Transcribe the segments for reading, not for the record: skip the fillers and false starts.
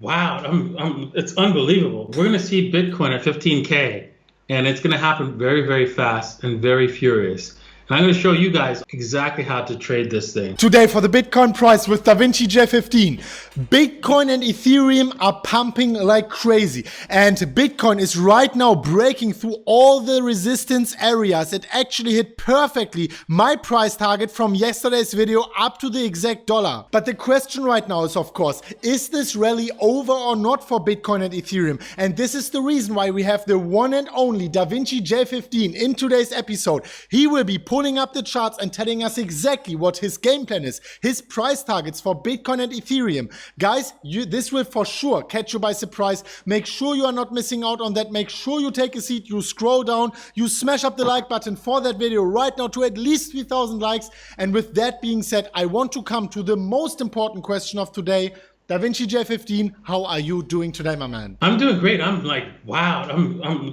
Wow, it's unbelievable. We're going to see Bitcoin at 15K, and it's going to happen very, very fast and very furious. And I'm going to show you guys exactly how to trade this thing. Today for the Bitcoin price with Davinci J15. Bitcoin and Ethereum are pumping like crazy. And Bitcoin is right now breaking through all the resistance areas. It actually hit perfectly my price target from yesterday's video up to the exact dollar. But the question right now is, of course, is this rally over or not for Bitcoin and Ethereum? And this is the reason why we have the one and only Davinci J15 in today's episode. He will be pulling up the charts and telling us exactly what his game plan is, his price targets for Bitcoin and Ethereum. Guys, this will for sure catch you by surprise. Make sure you are not missing out on that. Make sure you take a seat, you scroll down, you smash up the like button for that video right now to at least 3,000 likes. And with that being said, I want to come to the most important question of today. Davinci J15, how are you doing today, my man? I'm doing great. I'm like, wow,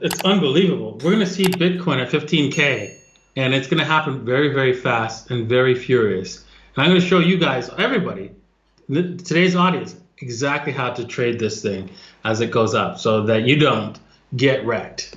it's unbelievable. We're going to see Bitcoin at 15K. And it's going to happen very, very fast and very furious. And I'm going to show you guys, everybody, today's audience, exactly how to trade this thing as it goes up so that you don't get wrecked.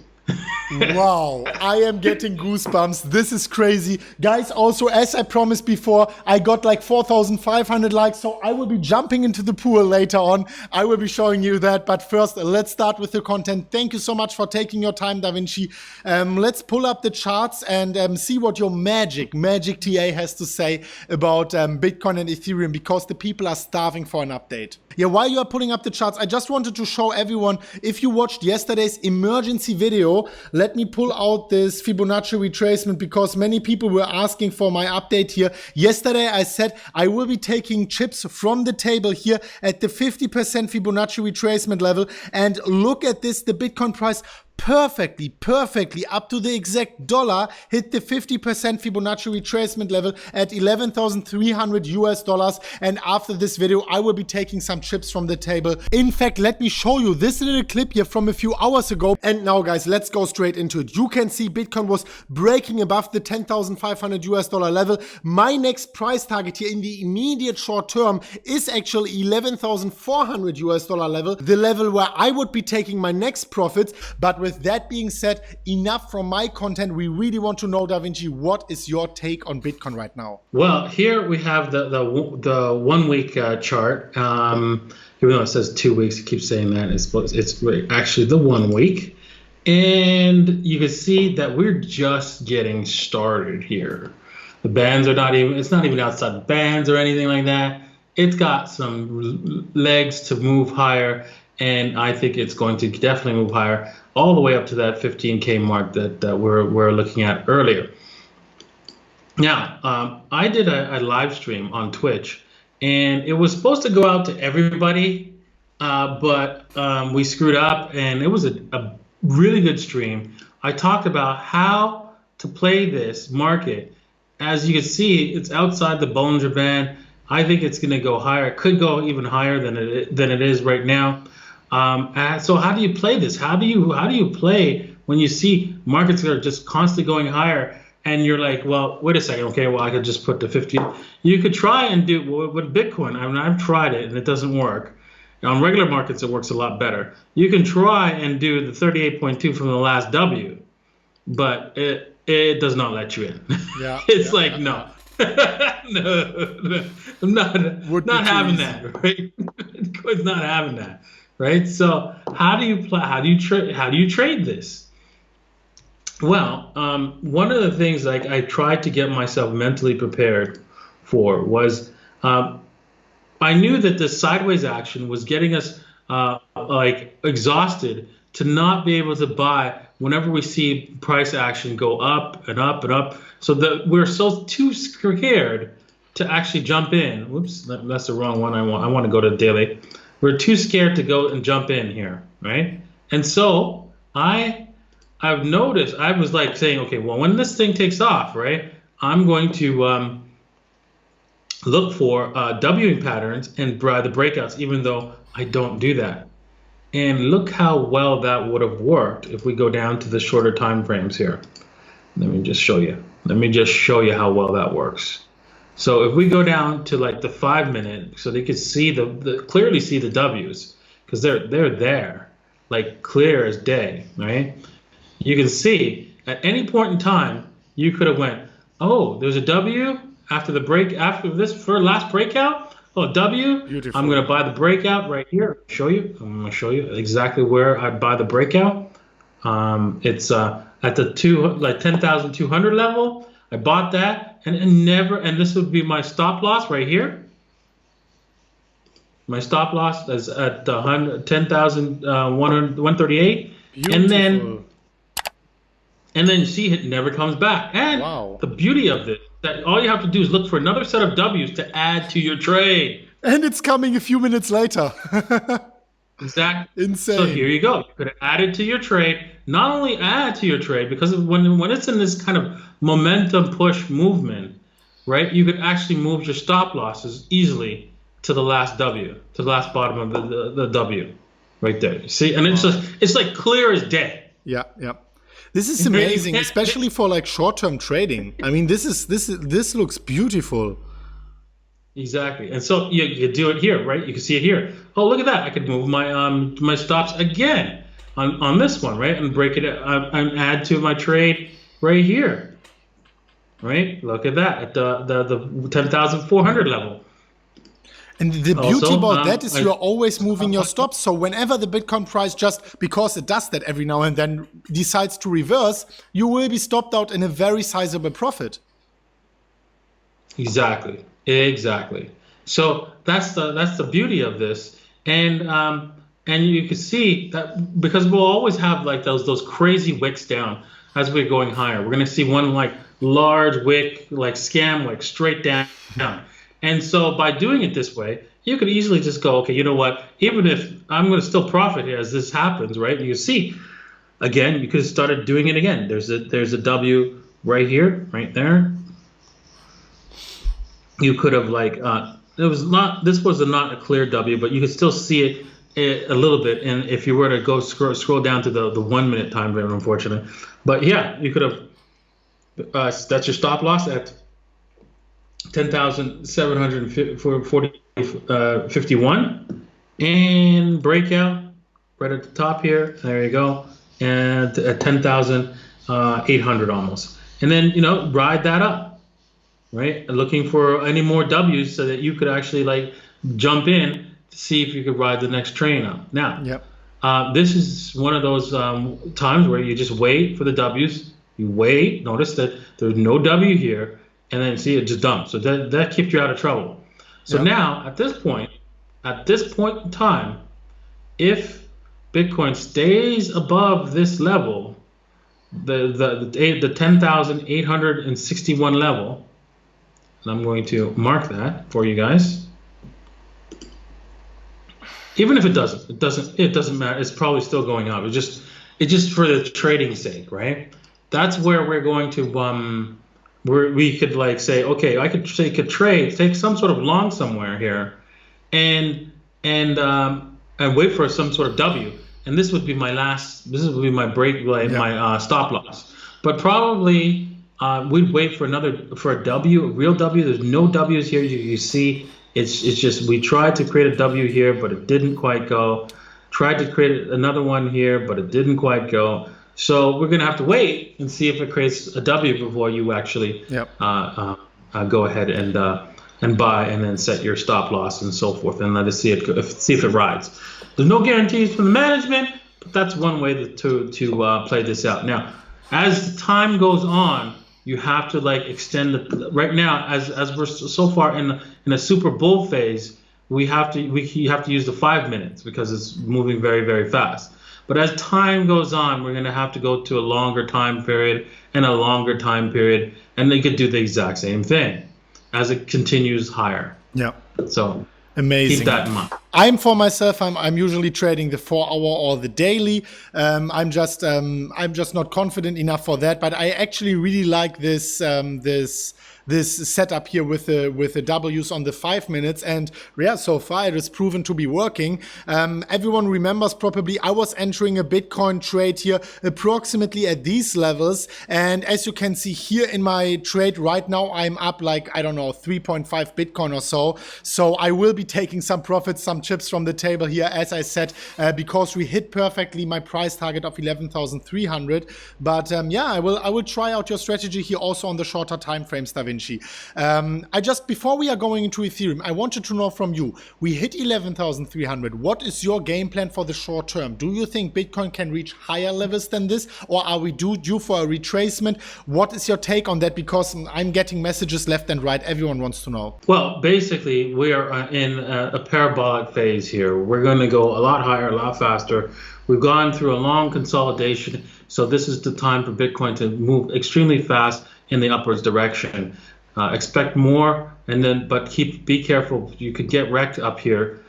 Wow, I am getting goosebumps. This is crazy. Guys, also, as I promised before, I got like 4,500 likes, so I will be jumping into the pool later on. I will be showing you that, but first, let's start with the content. Thank you so much for taking your time, Davinci. Let's pull up the charts and see what your magic TA has to say about Bitcoin and Ethereum, because the people are starving for an update. Yeah, while you are pulling up the charts, I just wanted to show everyone, if you watched yesterday's emergency video, let me pull out this Fibonacci retracement because many people were asking for my update here. Yesterday, I said I will be taking chips from the table here at the 50% Fibonacci retracement level. And look at this, the Bitcoin price perfectly up to the exact dollar hit the 50% Fibonacci retracement level at $11,300. And after this video, I will be taking some chips from the table. In fact, let me show you this little clip here from a few hours ago. And now, guys, let's go straight into it. You can see Bitcoin was breaking above the $10,500 level. My next price target here in the immediate short term is actually $11,400 level, the level where I would be taking my next profits. But with that being said, enough from my content. We really want to know, Davinci, what is your take on Bitcoin right now? Well, here we have the 1 week chart. Even though it says 2 weeks, it keeps saying that. It's actually the 1 week. And you can see that we're just getting started here. The bands are it's not even outside the bands or anything like that. It's got some legs to move higher. And I think it's going to definitely move higher all the way up to that 15K mark that we're looking at earlier. Now, I did a live stream on Twitch, and it was supposed to go out to everybody, but we screwed up, and it was a really good stream. I talked about how to play this market. As you can see, it's outside the Bollinger Band. I think it's going to go higher. It could go even higher than it is right now. So how do you play this? How do you play when you see markets that are just constantly going higher and you're like, well, wait a second, okay, well, I could just put the 50. You could try and do with Bitcoin. I mean, I've tried it and it doesn't work. On regular markets, it works a lot better. You can try and do the 38.2 from the last W, but it does not let you in. Yeah, it's no. No, I'm not having that, right? Bitcoin's not having that. Right. So how do you trade this? Well, one of the things I tried to get myself mentally prepared for was I knew that the sideways action was getting us exhausted to not be able to buy whenever we see price action go up and up and up. So that we're too scared to actually jump in. Whoops, that's the wrong one. I want to go to daily. We're too scared to go and jump in here, right? And so I've noticed, I was like saying, okay, well, when this thing takes off, right, I'm going to look for Wing patterns and the breakouts, even though I don't do that. And look how well that would have worked if we go down to the shorter time frames here. Let me just show you. How well that works. So if we go down to like the 5 minute, so they could see clearly see the W's. because they're there, like clear as day, right? You can see at any point in time, you could have went, oh, there's a W after the break, after this for last breakout. Oh, W. Beautiful. I'm going to buy the breakout right here. I'm going to show you exactly where I buy the breakout. It's at the 10,200 level. I bought that and this would be my stop loss right here. My stop loss is at 10,138. And then you see it never comes back. And wow. The beauty of this, that all you have to do is look for another set of W's to add to your trade. And it's coming a few minutes later. Exactly. Insane. So here you go. You could add it to your trade. Not only add to your trade, because when it's in this kind of momentum push movement, right, you could actually move your stop losses easily to the last W, to the last bottom of the W, right there. You see, and it's like clear as day. Yeah, yeah. This is amazing, especially for like short-term trading. I mean, this looks beautiful. Exactly, and so you do it here, right? You can see it here. Oh, look at that! I could move my my stops again on this one, right, and break it and add to my trade right here, right? Look at that at the 10,400 level. And the beauty about that is you're always moving your stops. So whenever the Bitcoin price, just because it does that every now and then, decides to reverse, you will be stopped out in a very sizable profit. Exactly. So that's the beauty of this, and you can see that because we'll always have like those crazy wicks down as we're going higher. We're gonna see one like large wick, like scam wick, straight down. And so by doing it this way, you could easily just go, okay, you know what? Even if I'm going to still profit here as this happens, right? You see, again, you could have started doing it again. There's a W right here, right there. You could have like this was not a clear W, but you could still see it a little bit. And if you were to go scroll down to the 1 minute time frame, unfortunately, but yeah, you could have. That's your stop loss at 10,751 and breakout right at the top here. There you go, and at 10,800 almost, and then ride that up, right? Looking for any more W's so that you could actually like jump in to see if you could ride the next train up. Now, this is one of those times where you just wait for the W's. You wait. Notice that there's no W here. And then see it just dumps. So that keeps you out of trouble. So now at this point in time, if Bitcoin stays above this level, the 10,861 level, and I'm going to mark that for you guys. Even if it doesn't matter. It's probably still going up. It's just for the trading sake, right? That's where we're going to where we could like say, okay, I could take a trade, take some sort of long somewhere here, and wait for some sort of W, and this would be my my break, like my stop loss. But probably we'd wait for a W, a real W. There's no W's here. You see, it's just we tried to create a W here, but it didn't quite go. Tried to create another one here, but it didn't quite go. So we're going to have to wait and see if it creates a W before you actually go ahead and buy and then set your stop loss and so forth, and let us see if it rides. There's no guarantees from the management, but that's one way to play this out. Now, as time goes on, you have to like extend the. Right now, as we're so far in a super bull phase, you have to use the 5 minutes because it's moving very, very fast. But as time goes on, we're going to have to go to a longer time period and a longer time period, and they could do the exact same thing as it continues higher. Yeah. So amazing. Keep that in mind. For myself, I'm usually trading the 4 hour or the daily. I'm just not confident enough for that. But I actually really like this this setup here with the W's on the 5 minutes, and yeah, so far it has proven to be working. Everyone remembers probably I was entering a Bitcoin trade here approximately at these levels, and as you can see here in my trade right now, I'm up like, I don't know, 3.5 Bitcoin or so. So I will be taking some profits, some chips from the table here, as I said, because we hit perfectly my price target of 11,300. But yeah, I will try out your strategy here also on the shorter time frames, Davinci. Before we are going into Ethereum, I wanted to know from you, we hit 11,300. What is your game plan for the short term? Do you think Bitcoin can reach higher levels than this, or are we due for a retracement? What is your take on that? Because I'm getting messages left and right. Everyone wants to know. Well, basically, we are in a parabolic phase here. We're going to go a lot higher, a lot faster. We've gone through a long consolidation, so this is the time for Bitcoin to move extremely fast in the upwards direction. Expect more, but be careful. You could get wrecked up here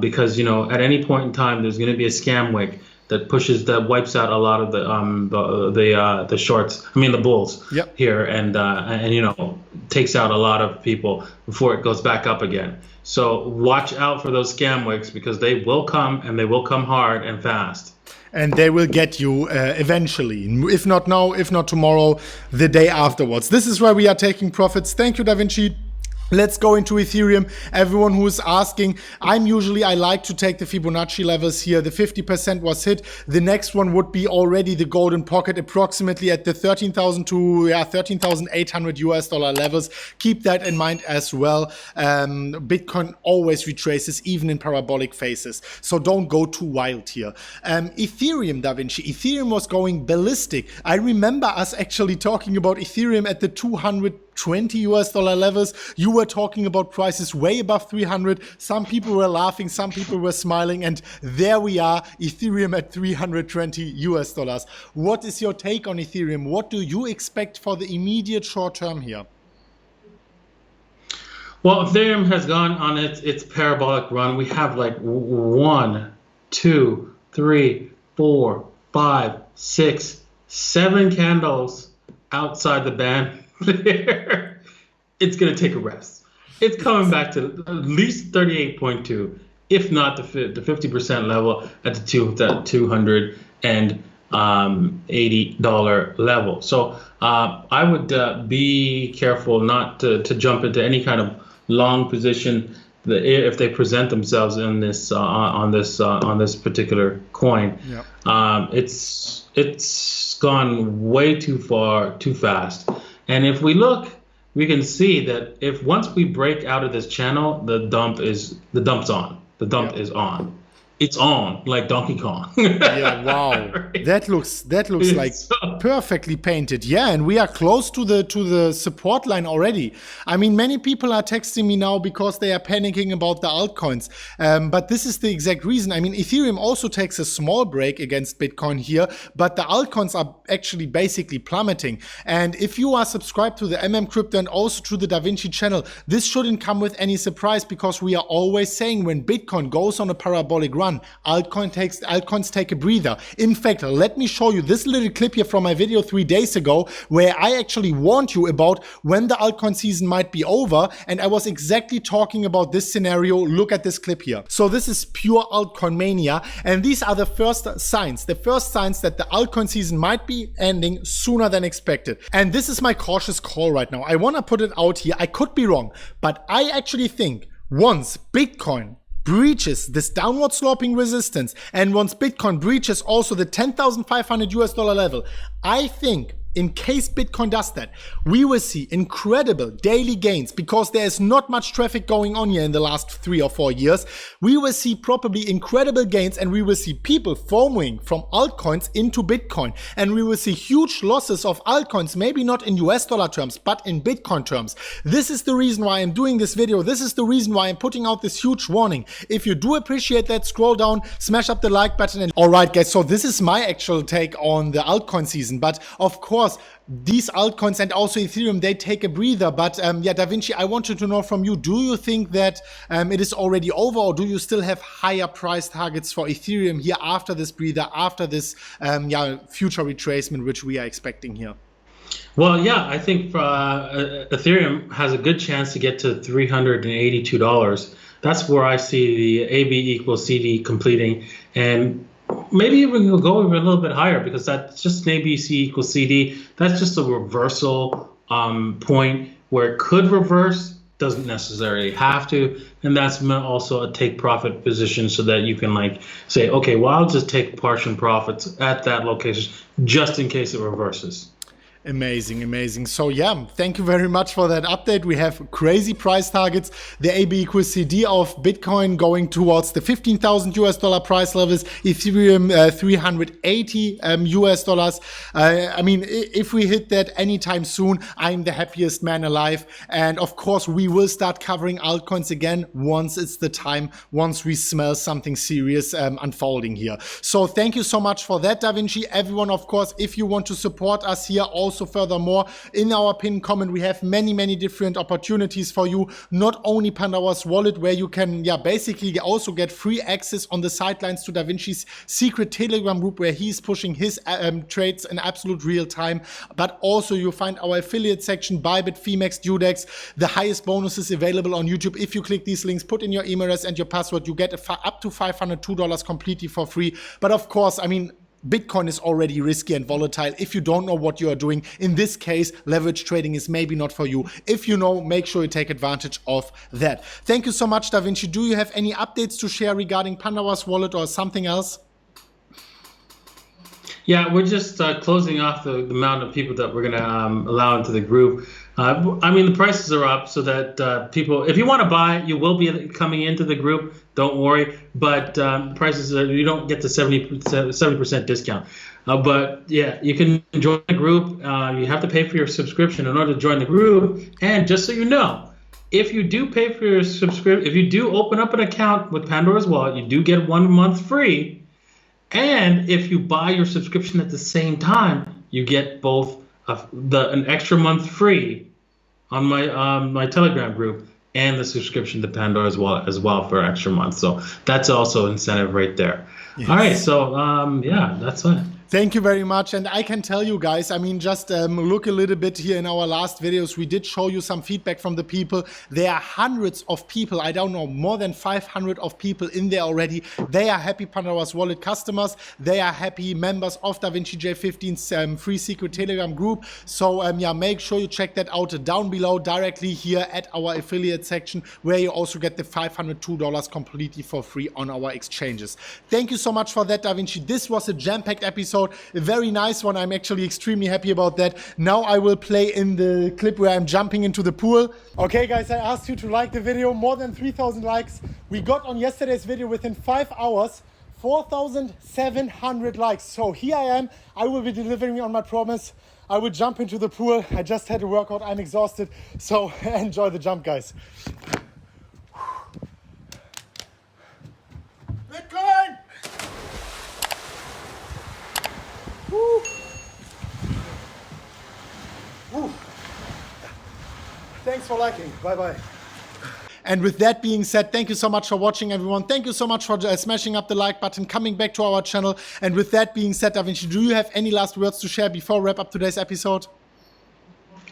because at any point in time there's going to be a scam wick that wipes out a lot of the shorts. I mean the bulls here, and takes out a lot of people before it goes back up again. So watch out for those scam wicks, because they will come, and they will come hard and fast. And they will get you eventually, if not now, if not tomorrow, the day afterwards. This is where we are taking profits. Thank you, Davinci. Let's go into Ethereum. Everyone who is asking, I like to take the Fibonacci levels here. The 50% was hit. The next one would be already the golden pocket, approximately at the 13,000 to 13,800 US dollar levels. Keep that in mind as well. Bitcoin always retraces, even in parabolic phases. So don't go too wild here. Ethereum, Davinci. Ethereum was going ballistic. I remember us actually talking about Ethereum at the 220 US dollar levels. You were talking about prices way above 300. Some people were laughing, some people were smiling, and there we are, Ethereum at 320 US dollars. What is your take on Ethereum? What do you expect for the immediate short term here? Well, Ethereum has gone on its parabolic run. We have like 1, 2, 3, 4, 5, 6, 7 candles outside the band. It's going to take a rest. It's coming back to at least 38.2, if not the 50% level at the $280 level. So I would be careful not to jump into any kind of long position if they present themselves in this on this particular coin. Yep. It's gone way too far, too fast. And if we look, we can see that if once we break out of this channel, the dump's on. The dump is on. It's on like Donkey Kong. Yeah, wow. Right? That looks like perfectly painted. Yeah, and we are close to the support line already. I mean, many people are texting me now because they are panicking about the altcoins. But this is the exact reason. I mean, Ethereum also takes a small break against Bitcoin here, but the altcoins are actually basically plummeting. And if you are subscribed to the MMCrypto and also to the Davinci channel, this shouldn't come with any surprise, because we are always saying when Bitcoin goes on a parabolic run, altcoins take a breather. In fact, let me show you this little clip here from my video 3 days ago, where I actually warned you about when the altcoin season might be over, and I was exactly talking about this scenario. Look at this clip here. So this is pure altcoin mania, and these are the first signs that the altcoin season might be ending sooner than expected. And this is my cautious call right now. I want to put it out here. I could be wrong, but I actually think once Bitcoin breaches this downward sloping resistance, and once Bitcoin breaches also the 10,500 US dollar level, I think in case Bitcoin does that, we will see incredible daily gains, because there is not much traffic going on here in the last 3 or 4 years. We will see probably incredible gains, and we will see people FOMOing from altcoins into Bitcoin, and we will see huge losses of altcoins, maybe not in US dollar terms, but in Bitcoin terms. This is the reason why I'm doing this video. This is the reason why I'm putting out this huge warning. If you do appreciate that, scroll down, smash up the like button. And alright guys, so this is my actual take on the altcoin season, but of course these altcoins and also Ethereum, they take a breather. But yeah, Davinci, I wanted to know from you, do you think that it is already over, or do you still have higher price targets for Ethereum here after this breather, after this future retracement which we are expecting here? Well, yeah, I think Ethereum has a good chance to get to $382. That's where I see the AB equals CD completing, and maybe even will go even a little bit higher because that's just an ABC equals CD. That's just a reversal point where it could reverse, doesn't necessarily have to, and that's also a take profit position so that you can like say, okay, well, I'll just take partial profits at that location just in case it reverses. Amazing, amazing. So yeah, thank you very much for that update. We have crazy price targets. The AB equals CD of Bitcoin going towards the 15,000 US dollar price levels, Ethereum 380 US dollars. I mean, if we hit that anytime soon, I'm the happiest man alive. And of course, we will start covering altcoins again once it's the time, once we smell something serious unfolding here. So thank you so much for that, Davinci. Everyone, of course, if you want to support us here, also furthermore, in our pinned comment, we have many different opportunities for you. Not only Pandora's wallet, where you can basically also get free access on the sidelines to Davinci's secret Telegram group, where he's pushing his trades in absolute real time, but also you find our affiliate section, Bybit, Phemex, Dudex, the highest bonuses available on YouTube. If you click these links, put in your email address and your password, you get up to $502 completely for free. But of course, I mean, Bitcoin is already risky and volatile. If you don't know what you are doing, in this case, leverage trading is maybe not for you. If you know, make sure you take advantage of that. Thank you so much, Davinci. Do you have any updates to share regarding Pandora's wallet or something else? Yeah, we're just closing off the amount of people that we're going to allow into the group. I mean, the prices are up so that people, if you want to buy, you will be coming into the group. Don't worry. But prices are, you don't get the 70% discount. But yeah, you can join the group. You have to pay for your subscription in order to join the group. And just so you know, if you do pay for your subscription, if you do open up an account with Pandora's Wallet, you do get 1 month free. And if you buy your subscription at the same time, you get both an extra month free on my Telegram group and the subscription to Pandora's Wallet as well for an extra month. So that's also incentive right there. Yes. All right, so yeah, that's it. Thank you very much. And I can tell you guys, I mean, just look a little bit here in our last videos. We did show you some feedback from the people. There are hundreds of people, I don't know, more than 500 of people in there already. They are happy Pandora's Wallet customers. They are happy members of Davinci J15's free secret Telegram group. So yeah, make sure you check that out down below directly here at our affiliate section, where you also get the $502 completely for free on our exchanges. Thank you so much for that, Davinci. This was a jam-packed episode. A very nice one. I'm actually extremely happy about that. Now I will play in the clip where I'm jumping into the pool. Okay guys, I asked you to like the video. More than 3,000 likes. We got on yesterday's video within 5 hours 4,700 likes. So here I am. I will be delivering on my promise. I will jump into the pool. I just had a workout. I'm exhausted. So enjoy the jump, guys. Bitcoin! Woo. Woo. Thanks for liking. Bye-bye. And with that being said, thank you so much for watching, everyone. Thank you so much for smashing up the like button, coming back to our channel. And with that being said, Davinci, do you have any last words to share before we wrap up today's episode?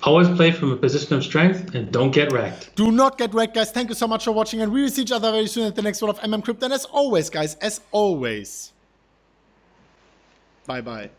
Always play from a position of strength and don't get wrecked. Do not get wrecked, guys. Thank you so much for watching, and we will see each other very soon at the next one of MMCrypto. And as always, guys, as always, bye-bye.